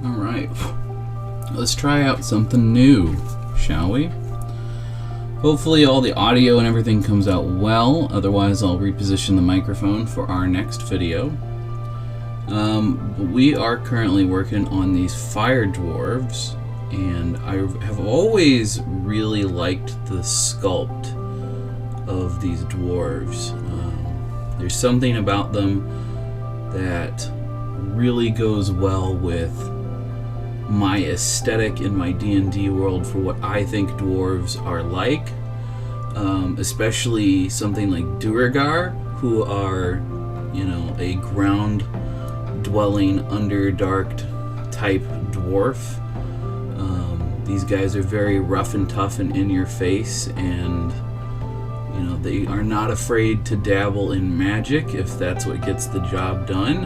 Alright, let's try out something new, shall we? Hopefully all the audio and everything comes out well, otherwise I'll reposition the microphone for our next video. We are currently working on these fire dwarves, and I have always really liked the sculpt of these dwarves. There's something about them that really goes well with my aesthetic in my D&D world for what I think dwarves are like, especially something like Duergar, who are, you know, a ground dwelling underdarked type dwarf. These guys are very rough and tough and in your face, and you know, they are not afraid to dabble in magic if that's what gets the job done.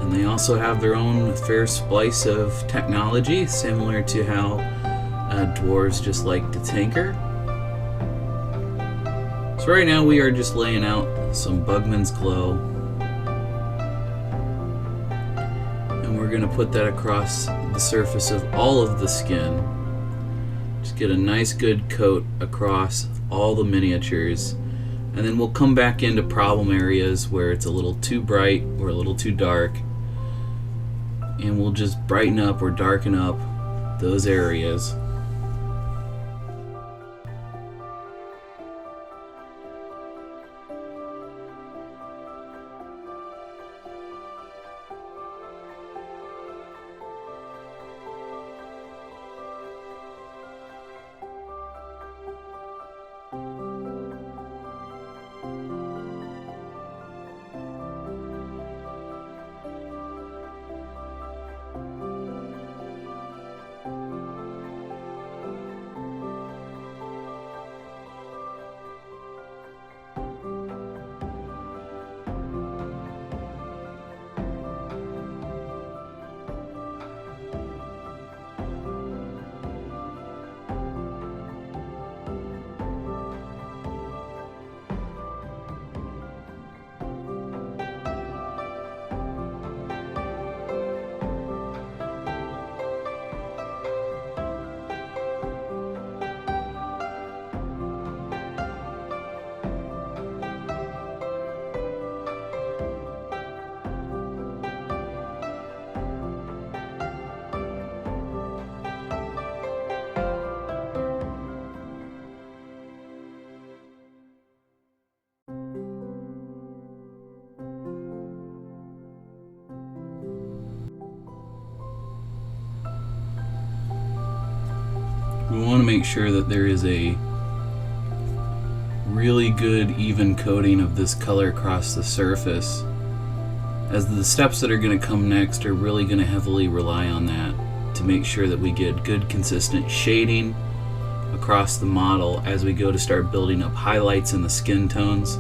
And they also have their own fair splice of technology, similar to how dwarves just like to tinker. So right now we are just laying out some Bugman's Glow, and we're going to put that across the surface of all of the skin. Just get a nice good coat across all the miniatures, and then we'll come back into problem areas where it's a little too bright or a little too dark, and we'll just brighten up or darken up those areas. We want to make sure that there is a really good even coating of this color across the surface, as the steps that are going to come next are really going to heavily rely on that to make sure that we get good consistent shading across the model as we go to start building up highlights in the skin tones.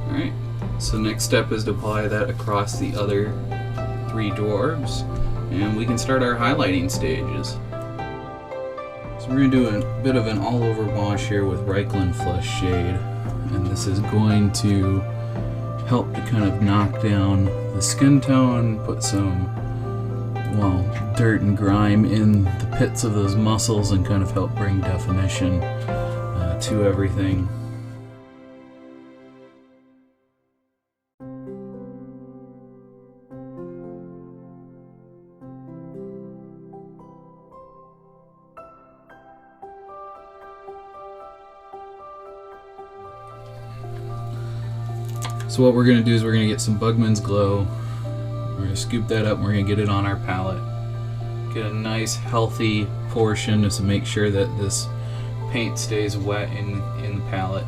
Alright, so next step is to apply that across the other three dwarves, and we can start our highlighting stages. So we're going to do a bit of an all-over wash here with Reikland Flush Shade, and this is going to help to kind of knock down the skin tone, put some, well, dirt and grime in the pits of those muscles, and kind of help bring definition to everything. So what we're going to do is we're going to get some Bugman's Glow. We're going to scoop that up and we're going to get it on our palette. Get a nice healthy portion just to make sure that this paint stays wet in the palette.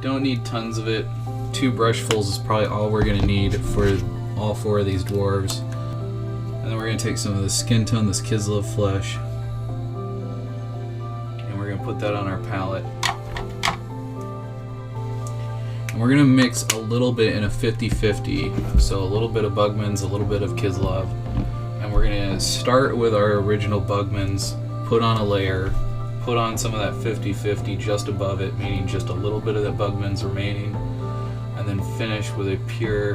Don't need tons of it. 2 brushfuls is probably all we're going to need for all 4 of these dwarves. And then we're going to take some of the skin tone, this Kislev flesh, and we're going to put that on our palette. And we're going to mix a little bit in a 50-50, so a little bit of Bugman's, a little bit of Kislev. And we're going to start with our original Bugman's, put on a layer, put on some of that 50-50 just above it, meaning just a little bit of that Bugman's remaining, and then finish with a pure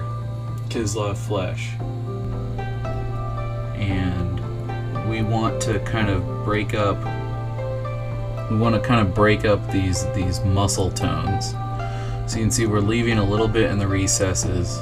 Kislev flesh. And we want to kind of break up these muscle tones. So you can see we're leaving a little bit in the recesses.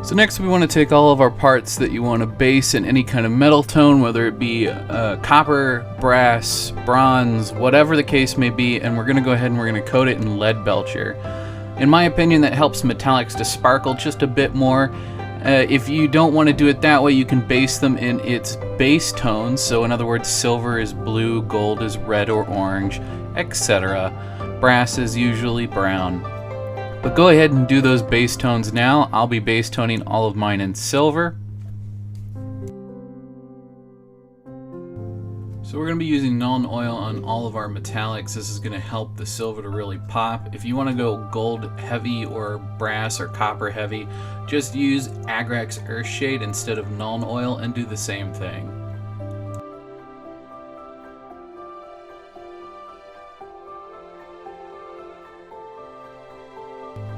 So next we want to take all of our parts that you want to base in any kind of metal tone, whether it be copper, brass, bronze, whatever the case may be, and we're going to go ahead and we're going to coat it in lead belcher. In my opinion, that helps metallics to sparkle just a bit more. If you don't want to do it that way, you can base them in its base tones. So in other words, silver is blue, gold is red or orange, etc. Brass is usually brown. But go ahead and do those base tones now. I'll be base toning all of mine in silver. So we're going to be using Nuln Oil on all of our metallics. This is going to help the silver to really pop. If you want to go gold heavy or brass or copper heavy, just use Agrax Earthshade instead of Nuln Oil and do the same thing.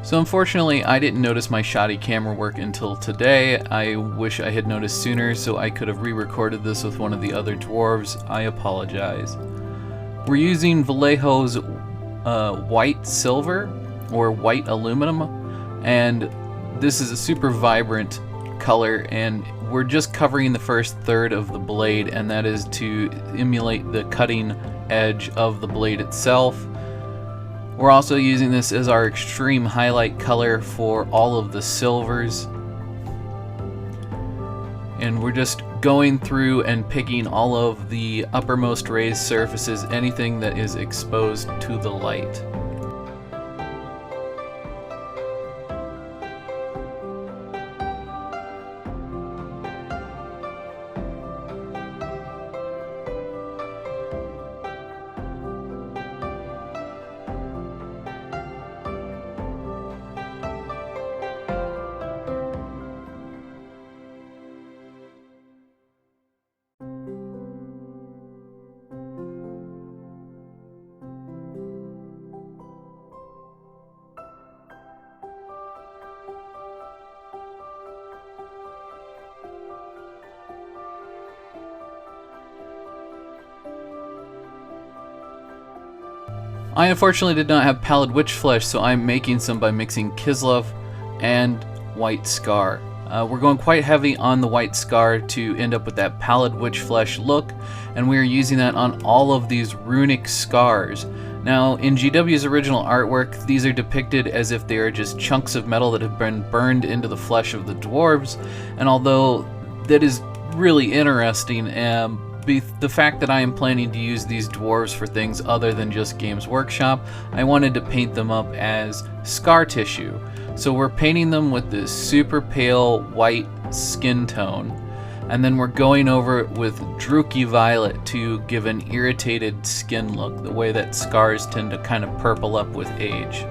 So unfortunately, I didn't notice my shoddy camera work until today. I wish I had noticed sooner so I could have re-recorded this with one of the other dwarves. I apologize. We're using Vallejo's white silver or white aluminum, and this is a super vibrant color, and we're just covering the first third of the blade, and that is to emulate the cutting edge of the blade itself. We're also using this as our extreme highlight color for all of the silvers. And we're just going through and picking all of the uppermost raised surfaces, anything that is exposed to the light. I unfortunately did not have pallid witch flesh, so I'm making some by mixing Kislev and white scar. We're going quite heavy on the white scar to end up with that pallid witch flesh look, and we are using that on all of these runic scars. Now, in GW's original artwork, these are depicted as if they are just chunks of metal that have been burned into the flesh of the dwarves, and although that is really interesting, the fact that I am planning to use these dwarves for things other than just Games Workshop, I wanted to paint them up as scar tissue. So we're painting them with this super pale white skin tone. And then we're going over it with Druchii Violet to give an irritated skin look, the way that scars tend to kind of purple up with age.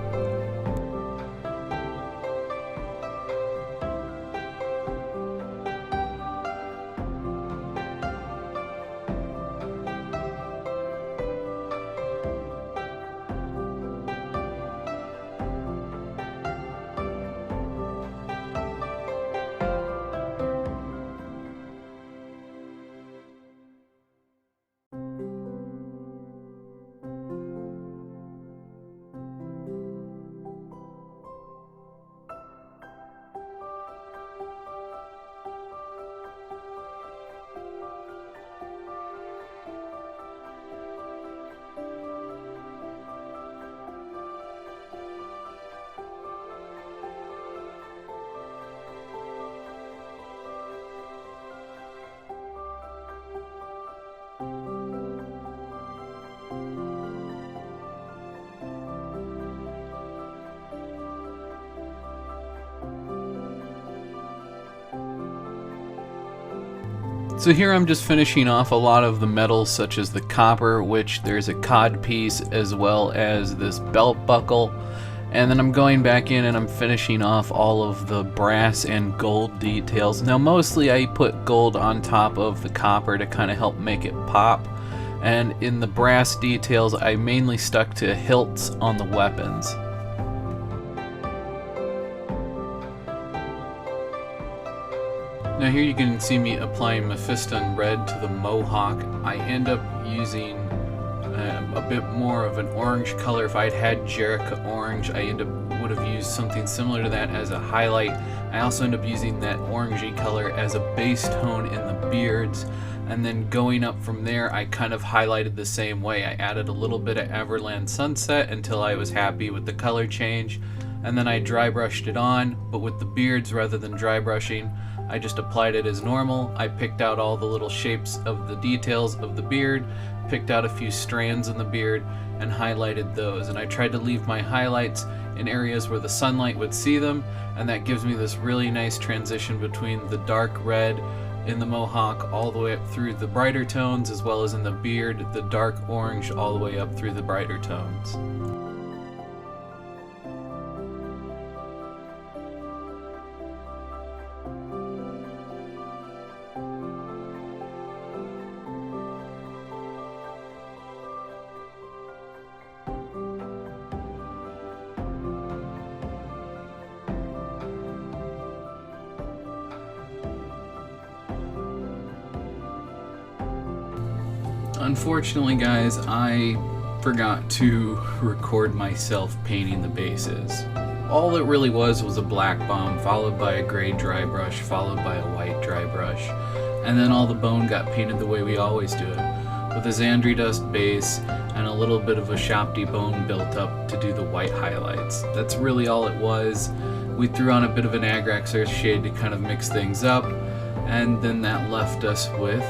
So here I'm just finishing off a lot of the metals, such as the copper, which there's a cod piece, as well as this belt buckle. And then I'm going back in and I'm finishing off all of the brass and gold details. Now mostly I put gold on top of the copper to kind of help make it pop. And in the brass details I mainly stuck to hilts on the weapons. Now here you can see me applying Mephiston Red to the mohawk. I end up using a bit more of an orange color. If I'd had Jerica Orange, I would have used something similar to that as a highlight. I also end up using that orangey color as a base tone in the beards. And then going up from there, I kind of highlighted the same way. I added a little bit of Everland Sunset until I was happy with the color change. And then I dry brushed it on, but with the beards rather than dry brushing, I just applied it as normal. I picked out all the little shapes of the details of the beard, picked out a few strands in the beard, and highlighted those. And I tried to leave my highlights in areas where the sunlight would see them, and that gives me this really nice transition between the dark red in the mohawk all the way up through the brighter tones, as well as in the beard, the dark orange all the way up through the brighter tones. Unfortunately, guys, I forgot to record myself painting the bases. All it really was a black bomb, followed by a gray dry brush, followed by a white dry brush, and then all the bone got painted the way we always do it, with a Xandri Dust base and a little bit of a Shopti bone built up to do the white highlights. That's really all it was. We threw on a bit of an Agrax Earth shade to kind of mix things up, and then that left us with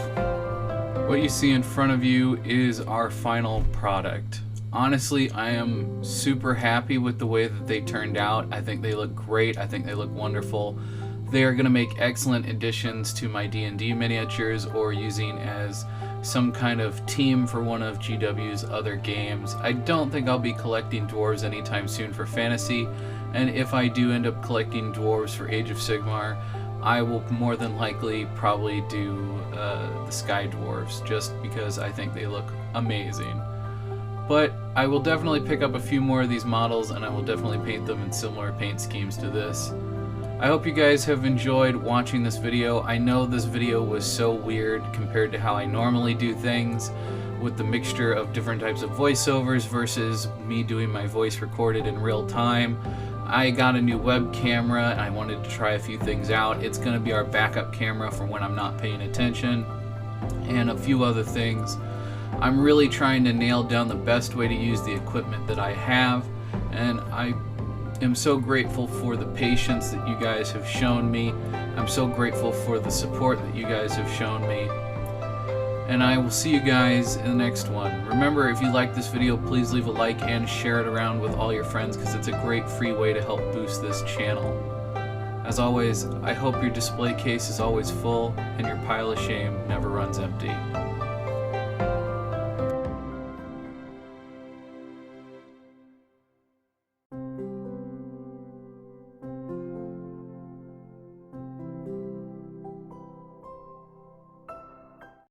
what you see in front of you is our final product. Honestly, I am super happy with the way that they turned out. I think they look great. I think they look wonderful. They are going to make excellent additions to my D&D miniatures, or using as some kind of team for one of GW's other games. I don't think I'll be collecting dwarves anytime soon for fantasy, and if I do end up collecting dwarves for Age of Sigmar, I will more than likely probably do the Sky Dwarves, just because I think they look amazing. But I will definitely pick up a few more of these models, and I will definitely paint them in similar paint schemes to this. I hope you guys have enjoyed watching this video. I know this video was so weird compared to how I normally do things, with the mixture of different types of voiceovers versus me doing my voice recorded in real time. I got a new web camera and I wanted to try a few things out. It's going to be our backup camera for when I'm not paying attention, and a few other things. I'm really trying to nail down the best way to use the equipment that I have, and I am so grateful for the patience that you guys have shown me. I'm so grateful for the support that you guys have shown me. And I will see you guys in the next one. Remember, if you like this video, please leave a like and share it around with all your friends, because it's a great free way to help boost this channel. As always, I hope your display case is always full and your pile of shame never runs empty.